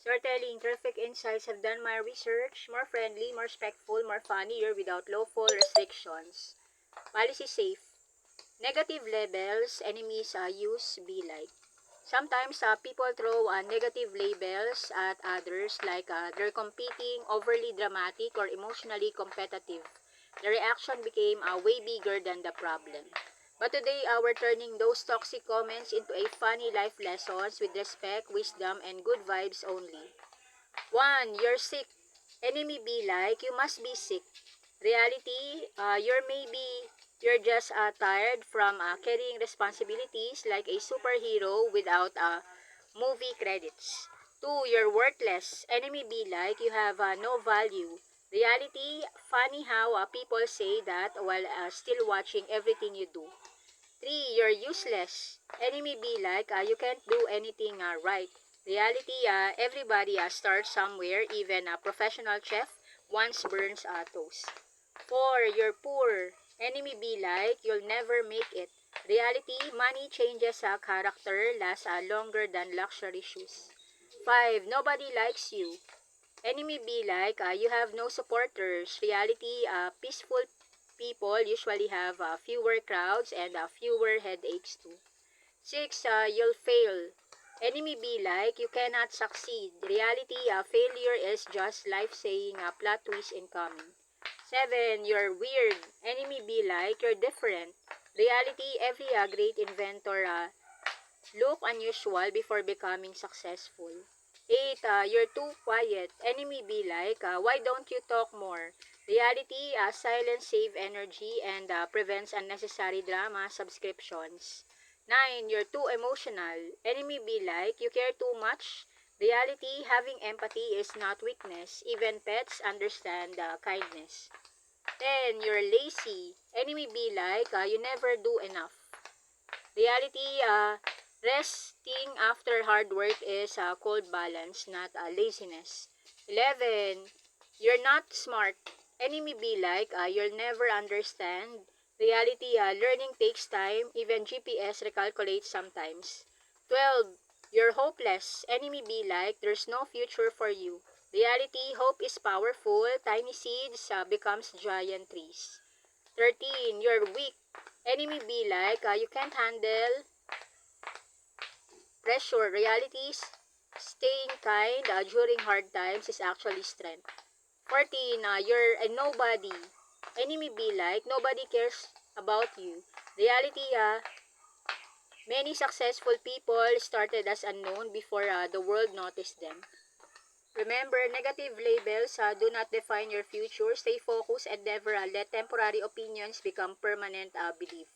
Storytelling, terrific insights. Have done my research. More friendly, more respectful, more funnier without lawful restrictions. Policy safe. Negative labels, enemies use be like. Sometimes people throw negative labels at others like they're competing, overly dramatic, or emotionally competitive. The reaction became way bigger than the problem. But today, we're turning those toxic comments into a funny life lessons with respect, wisdom, and good vibes only. 1. You're sick. Enemy be like, you must be sick. Reality, you're just tired from carrying responsibilities like a superhero without movie credits. 2. You're worthless. Enemy be like, you have no value. Reality, funny how people say that while still watching everything you do. 3. You're useless. Enemy be like, you can't do anything right. Reality, everybody starts somewhere, even a professional chef once burns toast. 4. You're poor. Enemy be like, you'll never make it. Reality, money changes character, lasts longer than luxury shoes. 5. Nobody likes you. Enemy be like, you have no supporters. Reality, peaceful people usually have fewer crowds and fewer headaches too. 6. You'll fail. Enemy be like, you cannot succeed. Reality, failure is just life saying a plot twist incoming. 7. You're weird. Enemy be like, you're different. Reality, every great inventor look unusual before becoming successful. 8. You're too quiet. Enemy be like, why don't you talk more? Reality, silence save energy and prevents unnecessary drama subscriptions. 9. You're too emotional. Enemy be like, you care too much? Reality, having empathy is not weakness. Even pets understand kindness. 10. You're lazy. Enemy be like, you never do enough. Reality, resting after hard work is called balance, not laziness. 11. You're not smart. Enemy be like, you'll never understand. Reality, learning takes time. Even GPS recalculates sometimes. 12. You're hopeless. Enemy be like, there's no future for you. Reality, hope is powerful. Tiny seeds becomes giant trees. 13. You're weak. Enemy be like, you can't handle pressure. Realities, staying kind during hard times is actually strength. 14. You're a nobody. Enemy be like, nobody cares about you. Reality, many successful people started as unknown before the world noticed them. Remember, negative labels do not define your future. Stay focused and never let temporary opinions become permanent belief.